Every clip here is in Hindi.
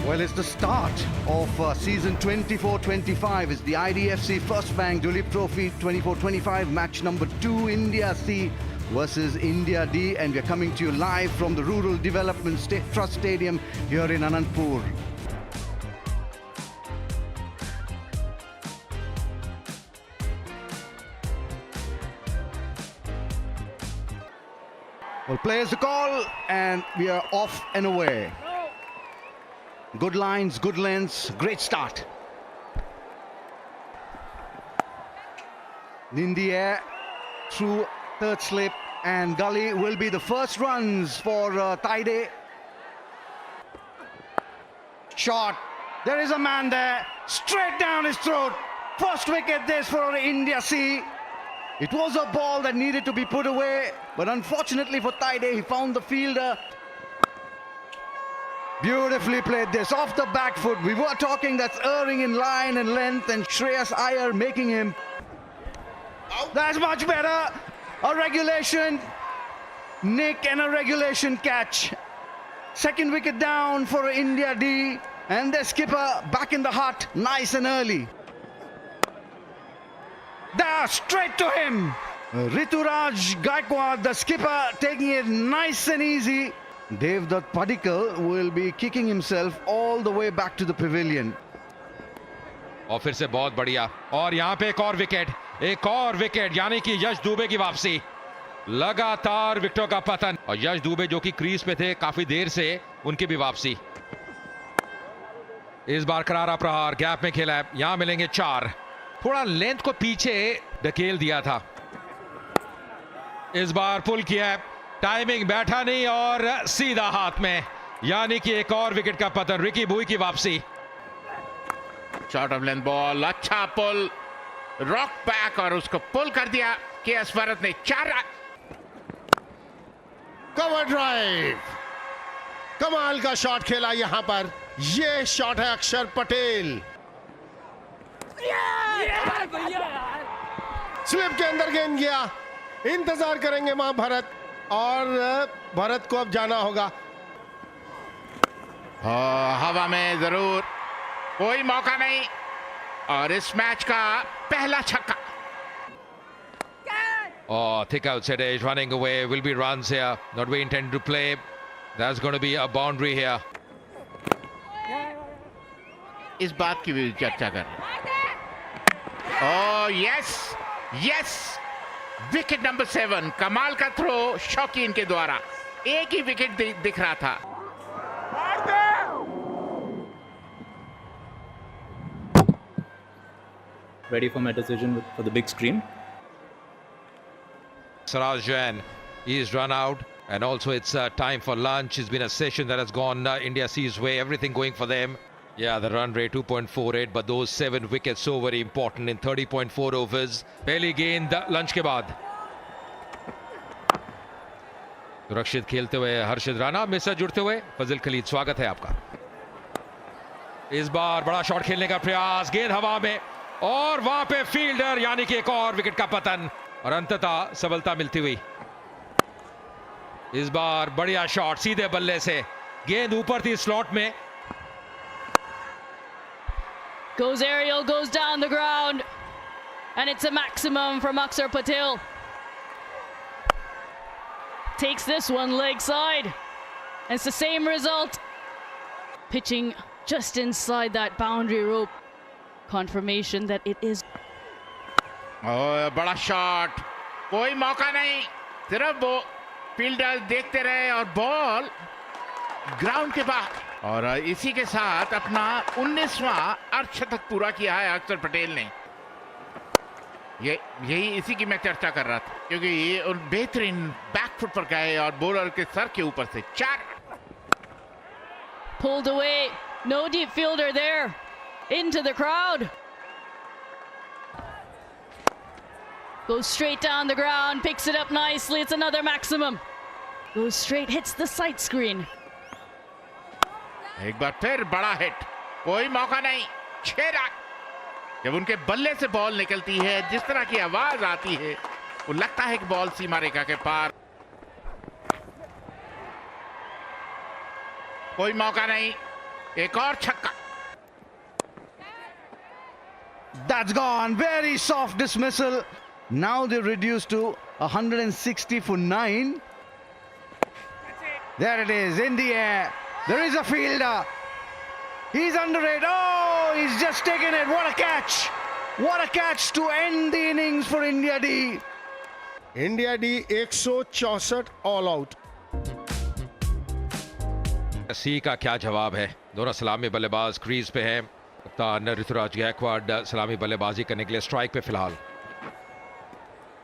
Well, it's the start of season 24-25. It's the IDFC First Bank Dulip Trophy 24-25, match number 2, India C versus India D, and we're coming to you live from the Rural Development Trust Stadium here in Anandpur. Well, players the call, and we are off and away. Good lines, good lengths, great start. In the air, through third slip, and gully will be the first runs for Taide. Shot, there is a man there, straight down his throat. First wicket this for India C. It was a ball that needed to be put away, but unfortunately for Taide, he found the fielder. Beautifully played this off the back foot. We were talking that's erring in line and length, and Shreyas Iyer making him. That's much better. A regulation nick and a regulation catch. Second wicket down for India D, and their skipper back in the hut nice and early. There, straight to him. Rituraj Gaikwad, the skipper, taking it nice and easy. Devdutt Padikkal will be kicking himself all the way back to the pavilion. और फिर से बहुत बढ़िया, और यहाँ पे एक और विकेट, यानी कि यश दुबे की वापसी. लगातार विकेटों का पतन, और यश दुबे जो कि क्रीज पे थे काफी देर से, उनकी भी वापसी. इस बार करारा प्रहार गैप में खेला है, यहां मिलेंगे 4. थोड़ा लेंथ को पीछे धकेल दिया था, इस बार पुल किया है, टाइमिंग बैठा नहीं और सीधा हाथ में, यानी कि एक और विकेट का पतन. रिकी बुई की वापसी. शॉर्ट ऑफ लेंथ बॉल, अच्छा पुल, रॉक बैक और उसको पुल कर दिया केएस भरत ने. 4 कवर ड्राइव, कमाल का शॉट खेला यहां पर. ये शॉट है अक्षर पटेल. स्लिप के अंदर गेंद गया. इंतजार करेंगे वहां भरत, और भरत को अब जाना होगा. हवा में जरूर, कोई मौका नहीं, और इस मैच का पहला छक्का. Oh, thick outside edge running away, will be runs here, not we intended to play. That's going to be a boundary here. इस बात की भी चर्चा कर. Oh yes, yes, wicket number 7. कमाल का थ्रो शौकीन के द्वारा. एक ही विकेट दिख रहा था. Ready for my decision for the big screen. Saraj Jain, he's run out, and also it's time for lunch. It's been a session that has gone India C's way, everything going for them. Yeah, the run rate 2.48, but those 7 wickets so very important in 30.4 overs. पहली गेंद लंच के बाद. सुरक्षित खेलते हुए हर्षित राणा, मिसर जुड़ते हुए फजल खलीद, स्वागत है आपका. इस बार बड़ा शॉट खेलने का प्रयास, गेंद हवा में, और वहां पे फील्डर, यानी कि एक और विकेट का पतन, और अंततः सफलता मिलती हुई. इस बार बढ़िया शॉट सीधे बल्ले से, गेंद ऊपर थी स्लॉट में. Goes aerial, goes down the ground, and it's a maximum from Akshar Patel. Takes this one leg side. It's the same result. Pitching just inside that boundary rope. Confirmation that it is. बड़ा शॉट, कोई मौका नहीं, सिर्फ वो फील्डर देखते रहे, और बॉल ग्राउंड के बाहर. और इसी के साथ अपना 19वां अर्धशतक पूरा किया है अक्षर पटेल ने. यही इसी की मैं चर्चा कर रहा था, क्योंकि ये बेहतरीन बैकफुट पर गए और बॉलर के सर के ऊपर से 4. Pulled away, no deep fielder there, into the crowd. Goes straight down the ground, picks it up nicely, it's another maximum. Goes straight, hits the sight screen. एक बार फिर बड़ा हिट, कोई मौका नहीं, 6 रन. जब उनके बल्ले से बॉल निकलती है, जिस तरह की आवाज आती है, वो लगता है कि बॉल सीमा रेखा के पार. कोई मौका नहीं, एक और छक्का। That's gone. Very soft dismissal. Now they're reduced to 160 for 9. There it is in the air. There is a fielder. He's under it. Oh, he's just taken it. What a catch. What a catch to end the innings for India D. India D 164 all out. C का क्या जवाब है। दोनों सलामी बल्लेबाज क्रीज पे हैं। कप्तान ऋतुराज गायकवाड़ सलामी बल्लेबाजी करने के लिए स्ट्राइक पे फिलहाल।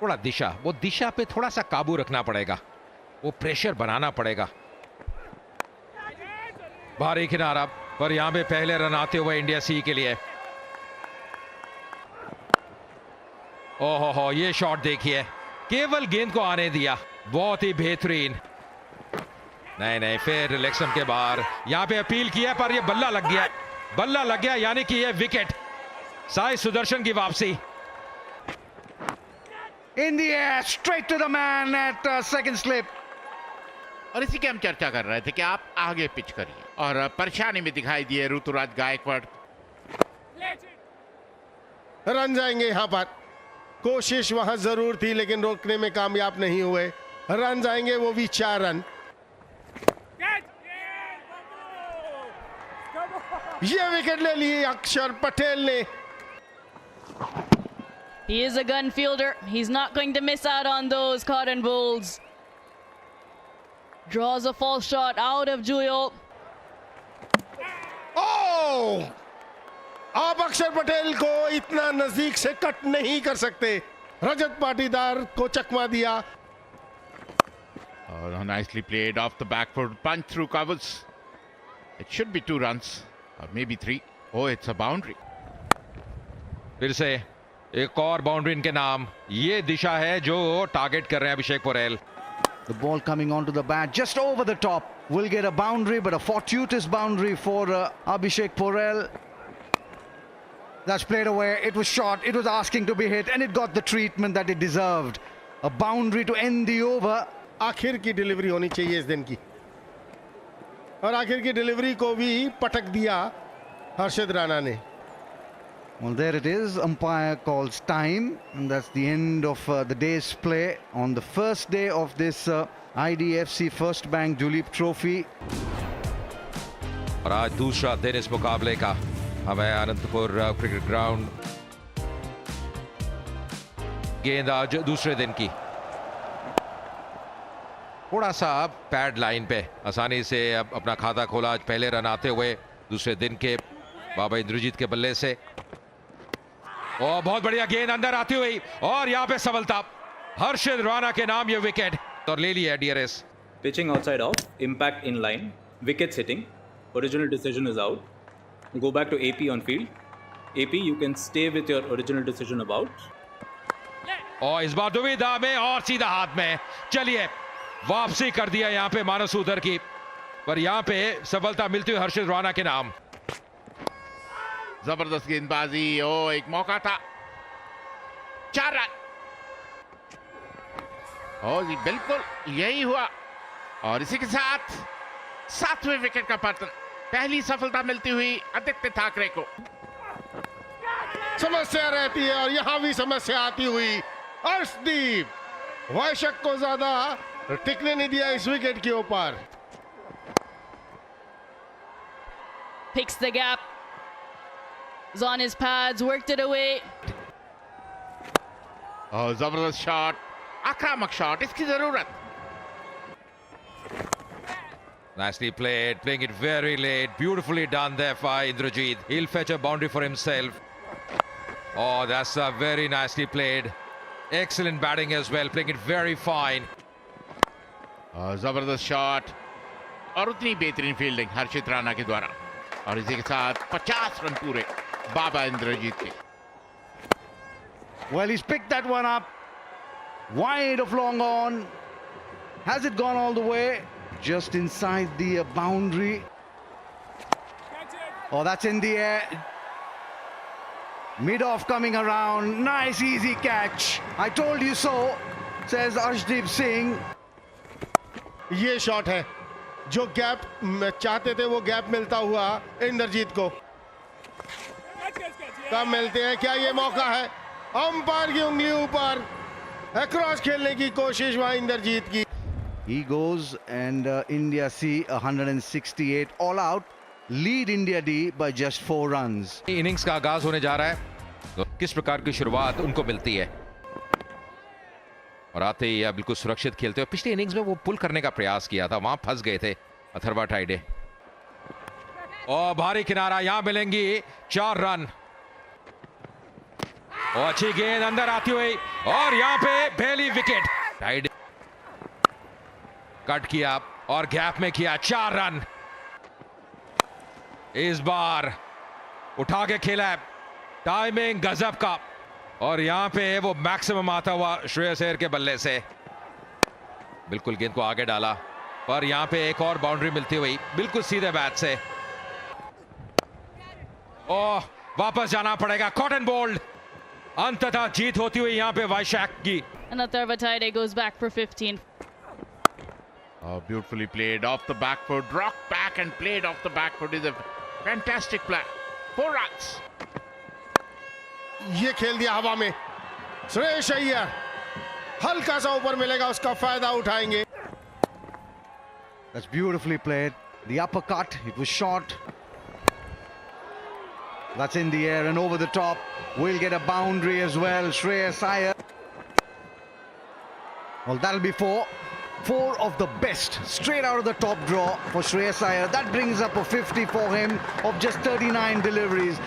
थोड़ा दिशा पे थोड़ा सा काबू रखना पड़ेगा, वो प्रेशर बनाना पड़ेगा। भारी किनारा पर यहां पे पहले रन आते हुए इंडिया सी के लिए। ओहो, ये शॉट देखिए, केवल गेंद को आने दिया, बहुत ही बेहतरीन। नहीं, फिर रिलेक्शन के बाहर यहां पे अपील किया पर ये बल्ला लग गया, यानी कि ये विकेट। साई सुदर्शन की वापसी। In the air, straight to the man at second slip. और इसी की हम चर्चा कर रहे थे कि आप आगे पिच करिए, और परेशानी में दिखाई दिए ऋतुराज गायकवाड़। रन जाएंगे यहां पर। कोशिश वहां जरूर थी लेकिन रोकने में कामयाब नहीं हुए। रन जाएंगे, वो भी 4 रन। ये विकेट ले लिए अक्षर पटेल ने। He is a gun fielder. He's not going to miss out on those cotton balls. Draws a false shot out of Juyal. ओह! आप अक्षर पटेल को इतना नजदीक से कट नहीं कर सकते। रजत पाटीदार को चकमा दिया। Oh, nicely played off the back foot, punch through covers. It should be 2 runs or maybe 3. Oh, it's a boundary. फिर से एक और बाउंड्री इनके नाम। ये दिशा है जो टारगेट कर रहे हैं अभिषेक Porel. The ball coming onto the bat just over the top. Will get a boundary, but a fortuitous boundary for Abhishek Porel. That's played away. It was short. It was asking to be hit, and it got the treatment that it deserved. A boundary to end the over. आखिर की डिलीवरी होनी चाहिए इस दिन की, और आखिर की डिलीवरी को भी पटक दिया हर्षद राणा ने। Well, there it is. Umpire calls time, and that's the end of the day's play on the first day of this IDFC First Bank Duleep Trophy. और आज दूसरा दिन इस मुकाबले का। हमें अनंतपुर क्रिकेट ग्राउंड। गेंद आज दूसरे दिन की। थोड़ा सा पैड लाइन पे आसानी से अब अपना खाता खोला आज पहले रन आते हुए दूसरे दिन के बाबा इंद्रजीत के बल्ले से। और बहुत बढ़िया गेंद अंदर आती हुई, और यहाँ पे सफलता हर्षद राणा के नाम ये विकेट, और ले लिया DRS। Pitching outside off, impact in line, wickets hitting, original decision is out. Go back to AP on field. AP, you can stay with your original decision about. और इस बार दुविधा में और सीधा हाथ में। चलिए, वापसी कर दिया यहाँ पे मानस उधर की, पर यहाँ पे सफलता मिलती हुई हर्षद राणा के नाम। जबरदस्त गेंदबाजी। ओ, एक मौका था। 4 रन। ओ जी, बिल्कुल यही हुआ, और इसी के साथ 7वें विकेट का पतन। पहली सफलता मिलती हुई आदित्य ठाकरे को। समस्या रहती है, और यहां भी समस्या आती हुई। अर्शदीप वैशक को ज्यादा टिकने नहीं दिया इस विकेट के ऊपर। Picks the gap. Is on his pads, worked it away. और जबरदस्त शॉट, आक्रामक शॉट, इसकी जरूरत। Nicely played, playing it very late. Beautifully done there by Indrajit. He'll fetch a boundary for himself. Oh, that's very nicely played. Excellent batting as well, playing it very fine. जबरदस्त शॉट, और उतनी बेहतरीन फील्डिंग हर्षित राणा के द्वारा, और इसी के साथ 50 रन पूरे बाबा इंद्रजीत के। Well, he's picked that one up wide of long on. Has it gone all the way? Just inside the boundary. Oh, that's in the air. Mid-off coming around. Nice, easy catch. I told you so, says Arshdeep Singh. ये शॉट है, जो गैप चाहते थे वो गैप मिलता हुआ इंद्रजीत को। कब मिलते हैं, क्या ये मौका है? अंपायर की उंगली ऊपर, अक्रॉस खेलने की कोशिश वहां इंद्रजीत की। He goes and India see 168 all out, lead India D by just 4 runs. Innings का आगाज होने जा रहा है, तो किस प्रकार की शुरुआत उनको मिलती है। और आते ही बिल्कुल सुरक्षित खेलते हुए, पिछली इनिंग्स में वो पुल करने का प्रयास किया था, वहां फंस गए थे अथर्वा टाइडे। और भारी किनारा, यहां मिलेंगी 4 रन। और अच्छी गेंद अंदर आती हुई, और यहां पे पहली विकेट। टाइडे कट किया और गैप में किया 4 रन। इस बार उठा के खेला है, टाइमिंग गजब का। और यहां पे वो मैक्सिमम आता हुआ श्रेयस अय्यर के बल्ले से बिल्कुल गेंद को आगे डाला, पर यहां पे एक और बाउंड्री मिलती हुई बिल्कुल सीधे बैट से। ओह, वापस जाना पड़ेगा, कॉटन बोल्ड। अंततः जीत होती हुई यहां पे वैशाख की। And Atharva Taide goes back for 15. Oh, beautifully played off the back foot, rocked back and played off the back foot is a fantastic play. 4 runs. ये खेल दिया हवा में, श्रेयस अय्यर हल्का सा ऊपर मिलेगा, उसका फायदा उठाएंगे। That's beautifully played. The uppercut, it was short. That's in the air and over the top. Will get a boundary as well, Shreyas Iyer. Well, that'll be 4. 4 of the best straight out of the top draw for Shreyas Iyer. That brings up a 50 for him of just 39 deliveries.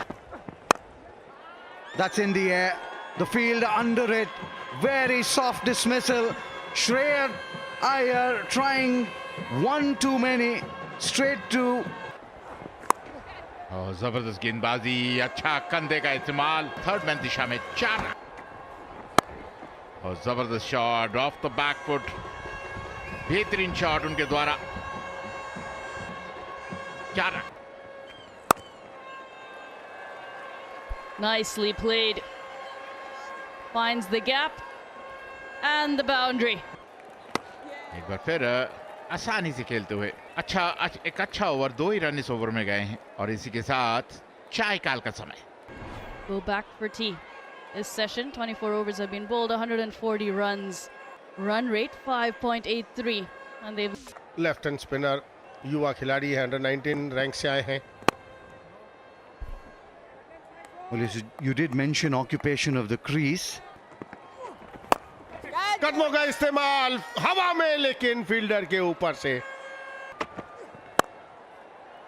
That's in the air. The field under it. Very soft dismissal. Shreyas Iyer trying one too many. Straight to. और जबरदस्त गेंदबाजी, अच्छा कंधे का इस्तेमाल, थर्ड मैन दिशा में 4 रन। और जबरदस्त shot of the back foot, बेहतरीन शॉट उनके द्वारा, 4 run. Nicely played. Finds the gap and the boundary. एक बार फिर आसानी से खेलते हुए एक अच्छा ओवर, 2 ही रन इस ओवर में गए हैं। और इसी के साथ चाय काल का समय। Go back for tea. This session, 24 overs have been bowled, 140 runs. Run rate 5.83. And they've left hand spinner, युवा खिलाड़ी है, अंडर 19 रैंक से आए हैं। Well, you did mention occupation of the crease. कदमों का इस्तेमाल हवा में, लेकिन फील्डर के ऊपर से।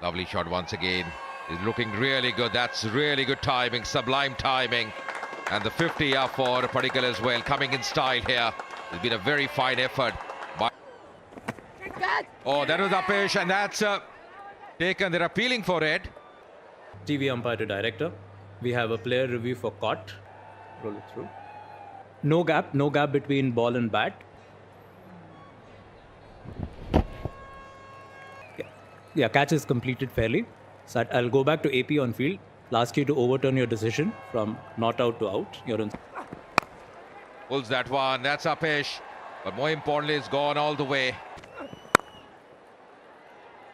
Lovely shot once again. He's looking really good. That's really good timing, sublime timing. And the 50 up for Padikkal as well, coming in style here. It's been a very fine effort. Oh, that was Apesh, and that's taken. They're appealing for it. TV umpire to director. We have a player review for caught. Roll it through. No gap between ball and bat. Yeah, catch is completed fairly. So I'll go back to AP on field. I'll ask you to overturn your decision from not out to out. You're in. Pulls that one. That's Apesh. But more importantly, it's gone all the way.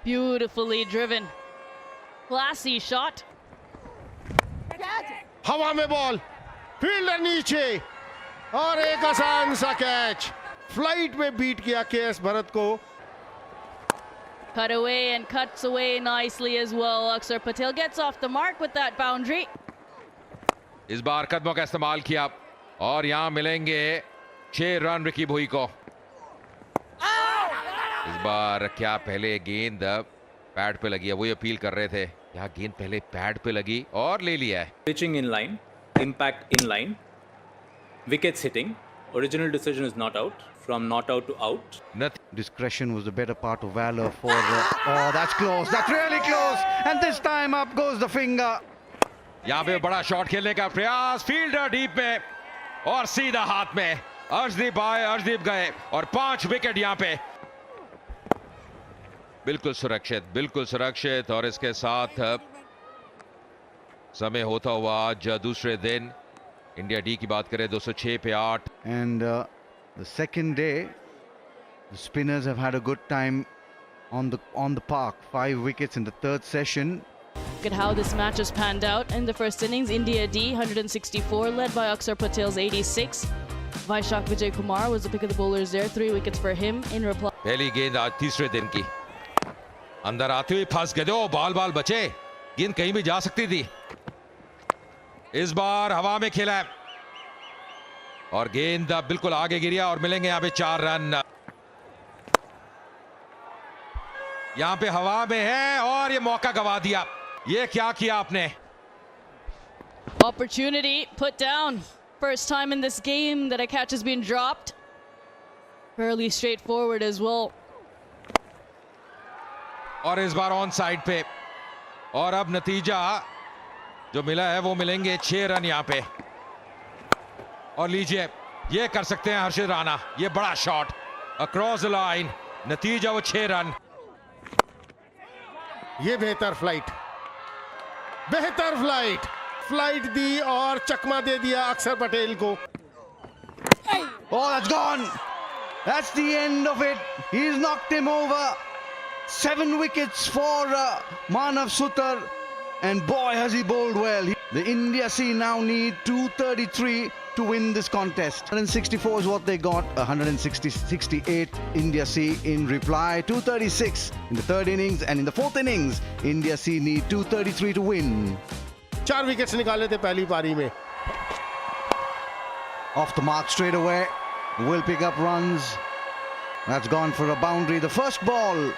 beautifully driven. Classy shot. हवा में बॉल, फील्डर नीचे और एक आसान सा कैच, फ्लाइट में बीट किया केएस भरत को। Cut away and cuts away nicely as well. Akshar Patel gets off the mark with that boundary. इस बार कदमों का इस्तेमाल किया और यहां मिलेंगे 6 रन रिकी भुई को। इस बार क्या पहले गेंद पैड पे लगी है, वही अपील कर रहे थे, यहाँ गेंद पहले पैड पे लगी और ले लिया है। Pitching in line, impact in line, wickets hitting. Original decision is not out. From not out to out. Discretion was the better part of valor for oh, that's close. That's really close. And this time up goes the finger. यहाँ पे बड़ा शॉट खेलने का प्रयास, फील्डर डीप में और सीधा हाथ में। अर्शदीप आए, अर्शदीप गए और 5 विकेट यहाँ पे। बिल्कुल सुरक्षित और इसके साथ समय होता हुआ आज दूसरे दिन इंडिया डी की बात करें 206 पे 8। And the second day, the spinners have had a good time on the park. 5 wickets in the third session. Look at how this match has panned out. In the first innings, India D 164, led by Akshar Patel's 86. Vaishak Vijay Kumar was the pick of the bowlers there. 3 wickets for him. In reply, पहली गेंद आज तीसरे दिन की, अंदर आते हुए फंस गए, ओ बाल बचे, गेंद कहीं भी जा सकती थी। इस बार हवा में खेला है और गेंद बिल्कुल आगे गिरिया और मिलेंगे यहां पे 4 रन। यहां पे हवा में है और ये मौका गवा दिया। ये क्या किया आपने? opportunity put down. First time in this game that a catch has been dropped. Fairly straightforward as well. और इस बार ऑन साइड पे, और अब नतीजा जो मिला है वो मिलेंगे 6 रन यहां पे। और लीजिए, ये कर सकते हैं हर्षित राणा, ये बड़ा शॉट अक्रॉस द लाइन, नतीजा वो 6 रन। ये बेहतर फ्लाइट दी और चकमा दे दिया अक्षर पटेल को। Oh, that's gone. That's the end of it. He's knocked him over. 7 wickets for Manav Sutar, and boy has he bowled well. The India C now need 233 to win this contest. 164 is what they got. 168 India C in reply. 236 in the third innings, and in the fourth innings, India C need 233 to win. 4 wickets निकाले थे पहली पारी में। Off the mark straight away. Will pick up runs. That's gone for a boundary. The first ball.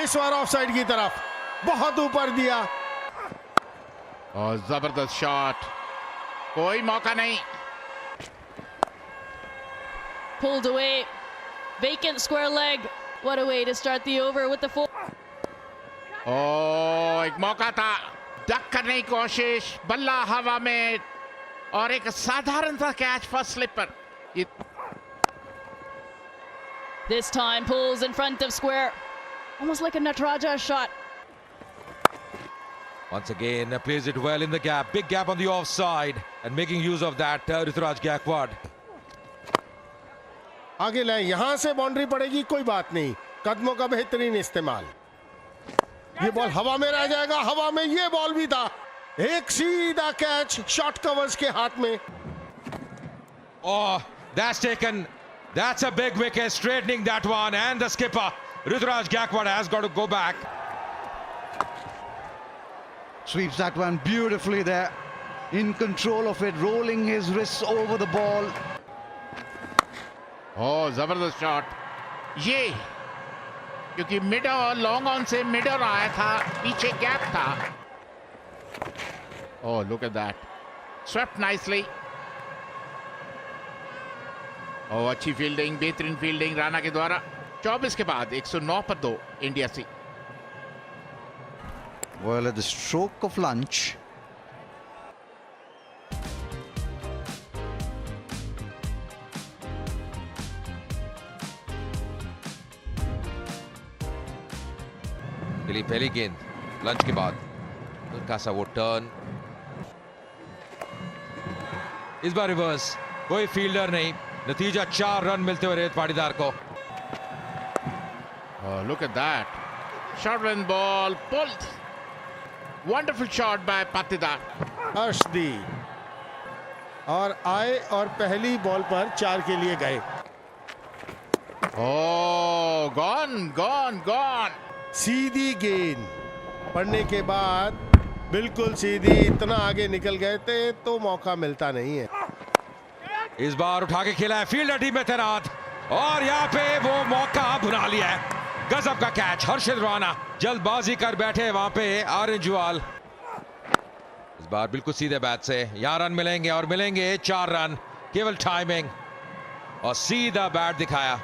इस बार ऑफ साइड की तरफ बहुत ऊपर दिया। और जबरदस्त शॉट, कोई मौका नहीं। Pulled away. Vacant square leg. What a way to start the over with the full. एक मौका था, डक करने की कोशिश, बल्ला हवा में और एक साधारण सा कैच फर्स्ट स्लिप पर। This time pulls in front of square. Almost like a Nataraja shot. Once again, plays it well in the gap. Big gap on the offside and making use of that, Ruturaj Gaikwad. आगे लाए, यहां से बाउंड्री पड़ेगी, कोई बात नहीं। कदमों का बेहतरीन इस्तेमाल। ये बॉल हवा में रह जाएगा, हवा में ये बॉल भी था। एक सीधा कैच शॉर्ट कवर्स के हाथ में। Oh, that's taken. That's a big wicket, straightening that one, and the skipper Ruturaj Gaikwad has got to go back. Sweeps that one beautifully there. In control of it, rolling his wrists over the ball. जबरदस्त शॉट, ये क्योंकि मिड और लॉन्ग ऑन से मिड और आया था, पीछे गैप था। Look at that, swept nicely. अच्छी फील्डिंग, बेहतरीन फील्डिंग राणा के द्वारा। 24 के बाद 109 पर 2 India C. Well, at the stroke of lunch. पहली गेंद लंच के बाद हल्का सा वो टर्न, इस बार रिवर्स, कोई फील्डर नहीं, नतीजा 4 रन मिलते हुए रेत पाटीदार को। Look at that, short run ball pulled, wonderful shot bye Patidar. Arshdeep और आए और पहली बॉल पर 4 के लिए गए। गॉन। सीधी गेंद पड़ने के बाद बिल्कुल सीधी, इतना आगे निकल गए थे तो मौका मिलता नहीं है। इस बार उठा के खेला है, फील्डर टीम में तैनात और यहाँ पे वो मौका भुना लिया है। गजब का कैच, हर्षित राणा जल्दबाजी कर बैठे वहां पे आर्यन। इस बार बिल्कुल सीधे बैट से यहाँ रन मिलेंगे और मिलेंगे 4 रन, केवल टाइमिंग और सीधा बैट दिखाया।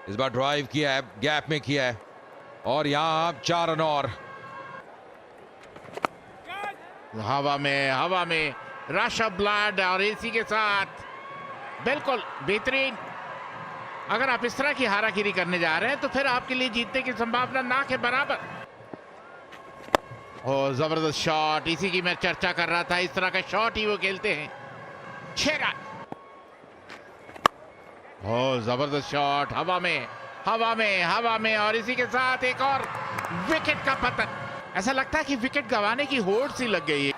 इस बार ड्राइव किया है, गैप में किया है और यहाँ 4 रन और। हवा में रश ऑफ ब्लड और इसी के साथ बिल्कुल बेहतरीन। अगर आप इस तरह की हारागिरी करने जा रहे हैं तो फिर आपके लिए जीतने की संभावना ना के बराबर। जबरदस्त शॉट, इसी की मैं चर्चा कर रहा था, इस तरह का शॉट ही वो खेलते हैं। 6 रन। ओ जबरदस्त शॉट, हवा में और इसी के साथ एक और विकेट का पतन। ऐसा लगता है कि विकेट गंवाने की होड़ सी लग गई है।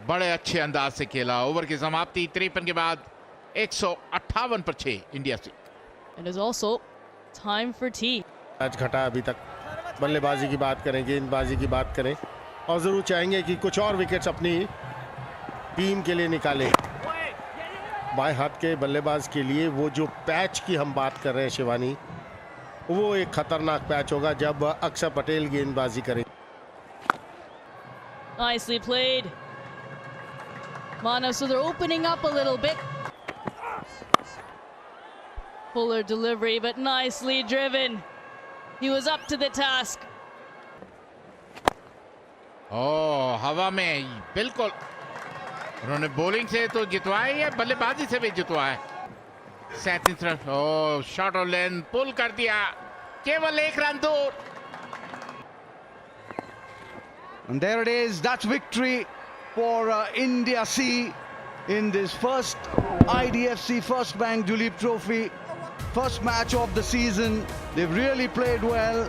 बड़े अच्छे अंदाज से खेला। ओवर की समाप्ति 53 के बाद 158 पर 6 इंडिया से। It is also time for tea. Match घटा अभी तक। बल्लेबाजी की बात करें, गेंदबाजी की बात करें और जरूर चाहेंगे कि कुछ और विकेट्स अपनी टीम के लिए निकाले। बाएं हाथ के बल्लेबाज के लिए वो जो पैच की हम बात कर रहे हैं शिवानी, वो एक खतरनाक पैच होगा जब अक्षर पटेल गेंदबाजी करें। Nicely played. Manav, so they're opening up a little bit. Fuller delivery, but nicely driven. He was up to the task. ओ हवा में बिल्कुल उन्होंने बॉलिंग से तो जितवाया है, बल्लेबाजी से भी जितवाया। 37 रन। ओ शॉट और लेंथ पुल कर दिया, केवल 1 रन दूर। And there it is. That's victory for India C in this first IDFC First Bank Duleep Trophy. First match of the season. They've really played well.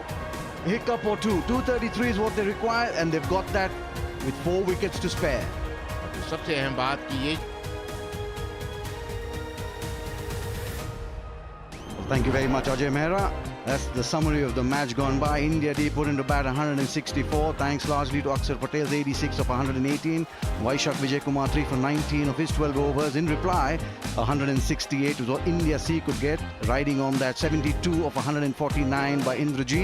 Hiccup or two. 233 is what they require, and they've got that with 4 wickets to spare. सबसे अहम बात की ये। Thank you very much, Ajay Mehra. That's the summary of the match gone by. India D put into bat 164, thanks largely to Akshar Patel's 86 of 118. Vaishak Vijay Kumar 3 for 19 of his 12 overs. In reply, 168 was what India C could get, riding on that 72 of 149 by Indrajit.